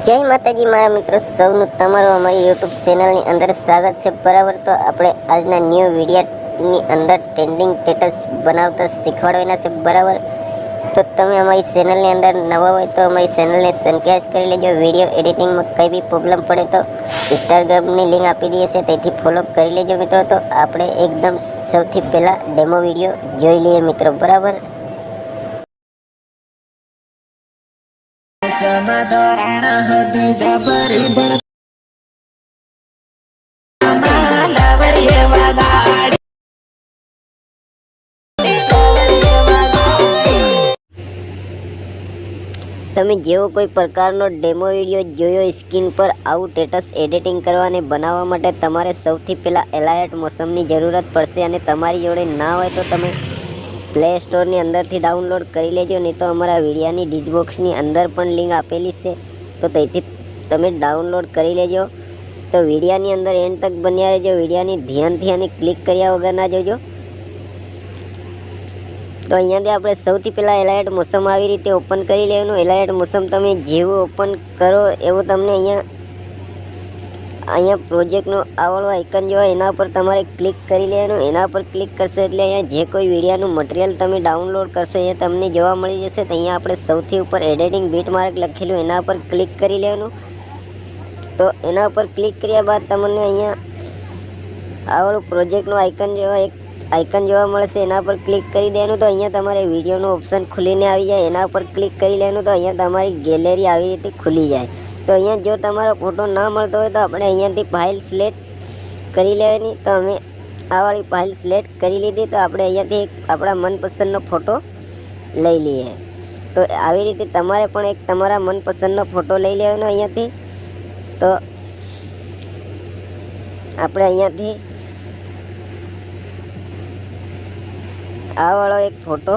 જય માતાજી મારા મિત્રો, સૌનું તમારું અમારી યુટ્યુબ ચેનલની અંદર સ્વાગત છે. બરાબર, તો આપણે આજના ન્યૂ વિડીયોની અંદર ટ્રેન્ડિંગ સ્ટેટસ બનાવતા શીખવાડવાના છે. બરાબર, તો તમે અમારી ચેનલની અંદર નવા હોય તો અમારી ચેનલને સબસ્ક્રાઇબ કરી લેજો. વિડીયો એડિટિંગમાં કંઈ બી પ્રોબ્લેમ પડે તો ઇન્સ્ટાગ્રામની લિંક આપી દઈએ છે, તેથી ફોલો કરી લેજો મિત્રો. તો આપણે એકદમ સૌથી પહેલાં ડેમો વિડીયો જોઈ લઈએ મિત્રો. બરાબર, તમે જેવો કોઈ પ્રકારનો ડેમો વિડીયો જોયો સ્ક્રીન પર, આવું સ્ટેટસ એડિટિંગ કરવા અને બનાવવા માટે તમારે સૌથી પહેલાં એલાઇટ મોશનની જરૂરત પડશે. અને તમારી જોડે ના હોય તો તમે પ્લે સ્ટોરની અંદરથી ડાઉનલોડ કરી લેજો, નહીં તો અમારા વિડીયાની ડિસ્ક્રિપ્શનની અંદર પણ લિંક આપેલી છે, તો તેથી તમે ડાઉનલોડ કરી લેજો. તો વિડીયાની અંદર એન્ડ તક બન્યા રહેજો. વિડીયાની ધ્યાનથી અને ક્લિક કર્યા વગર ના જોજો. તો અહીંયાથી આપણે સૌથી પહેલાં એલાઇટ મોસમ આવી રીતે ઓપન કરી લેવાનું. એલાઇટ મોસમ તમે જેવું ઓપન કરો એવું તમને અહીંયા પ્રોજેક્ટનું આવડો આઇકન જોવા, એના પર તમારે ક્લિક કરી લેવાનું. એના પર ક્લિક કરશો એટલે અહીંયા જે કોઈ વિડીયાનું મટીરિયલ તમે ડાઉનલોડ કરશો એ તમને જોવા મળી જશે. તો અહીંયા આપણે સૌથી ઉપર એડિટિંગ બીટ માર્ક લખેલું, એના પર ક્લિક કરી લેવાનું. તો એના ઉપર ક્લિક કર્યા બાદ તમને અહીંયા આવડું પ્રોજેક્ટનું આઇકન જોવા મળશે. એના પર ક્લિક કરી દેવાનું. તો અહીંયા તમારે વિડીયોનું ઓપ્શન ખુલીને આવી જાય, એના પર ક્લિક કરી લેવાનું. તો અહીંયા તમારી ગેલેરી આવી રીતે ખુલી જાય. તો અહીંયા જો તમારો ફોટો ના મળતો હોય તો આપણે અહીંયાથી ફાઇલ સિલેક્ટ કરી લેવાની. તો અમે આ વાળી ફાઇલ સિલેક્ટ કરી લીધી. તો આપણે અહીંયાથી એક આપણા મનપસંદનો ફોટો લઈ લઈએ. તો આવી રીતે તમારે પણ એક તમારા મનપસંદનો ફોટો લઈ લેવાનો અહીંયાથી. તો આપણે અહીંયાથી આ વાળો એક ફોટો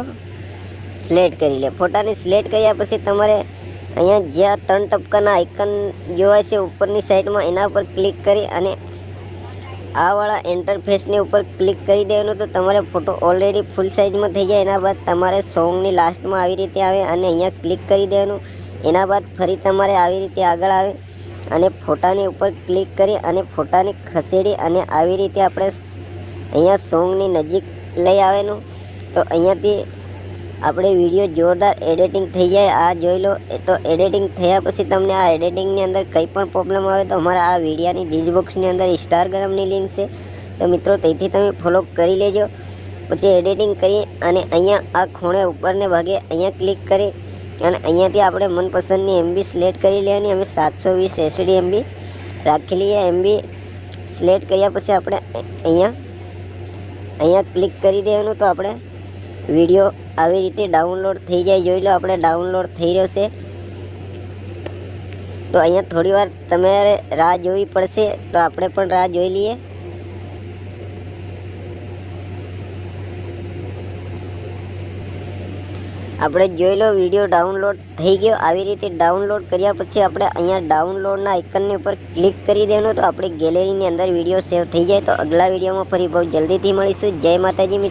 સિલેક્ટ કરી લે. ફોટાને સિલેક્ટ કર્યા પછી તમારે અહીંયા જ્યાં 3 ટપકાના આઇકન જોવાય છે ઉપરની સાઈડમાં, એના પર ક્લિક કરી અને આ વાળા ઇન્ટરફેસની ઉપર ક્લિક કરી દેવાનું. તો તમારે ફોટો ઓલરેડી ફૂલ સાઇઝમાં થઈ જાય. એના બાદ તમારે સોંગની લાસ્ટમાં આવી રીતે આવે અને અહીંયા ક્લિક કરી દેવાનું. એના બાદ ફરી તમારે આવી રીતે આગળ આવે અને ફોટાની ઉપર ક્લિક કરી અને ફોટાને ખસેડી અને આવી રીતે આપણે અહીંયા સોંગની નજીક લઈ આવવાનું. તો અહીંયાથી આપણે વિડીયો જોરદાર એડિટિંગ થઈ જાય. આ જોઈ લો. તો એડિટિંગ થયા પછી તમને આ એડિટિંગની અંદર કંઈ પણ પ્રોબ્લેમ આવે તો અમારા આ વિડીયાની ડિસ્ક્રિપ્શનની અંદર ઇન્સ્ટાગ્રામની લિંક છે, તો મિત્રો તેથી તમે ફોલો કરી લેજો. પછી એડિટિંગ કરી અને અહીંયા આ ખૂણે ઉપરને ભાગે અહીંયા ક્લિક કરી અને અહીંયાથી આપણે મનપસંદની MB સિલેક્ટ કરી લેવાની. અમે 720 SD MB રાખી લઈએ. MB સિલેક્ટ કર્યા પછી આપણે અહીંયા ક્લિક કરી દેવાનું. તો આપણે વિડીયો આવી રીતે ડાઉનલોડ થઈ જાય. જોઈ લો, આપણે ડાઉનલોડ થઈ રહ્યો છે. તો અહીંયા થોડી વાર તમારે રાહ જોવી પડશે. તો આપણે પણ રાહ જોઈ લઈએ. આપણે જોઈ લો, વિડીયો ડાઉનલોડ થઈ ગયો. આવી રીતે ડાઉનલોડ કર્યા પછી આપણે અહીંયા ડાઉનલોડના આઇકનની ઉપર ક્લિક કરી દેવાનું. તો આપણી ગેલેરીની અંદર વિડીયો સેવ થઈ જાય. તો અગલા વિડીયોમાં ફરી બહુ જલ્દીથી મળીશું. જય માતાજી મિત્રો.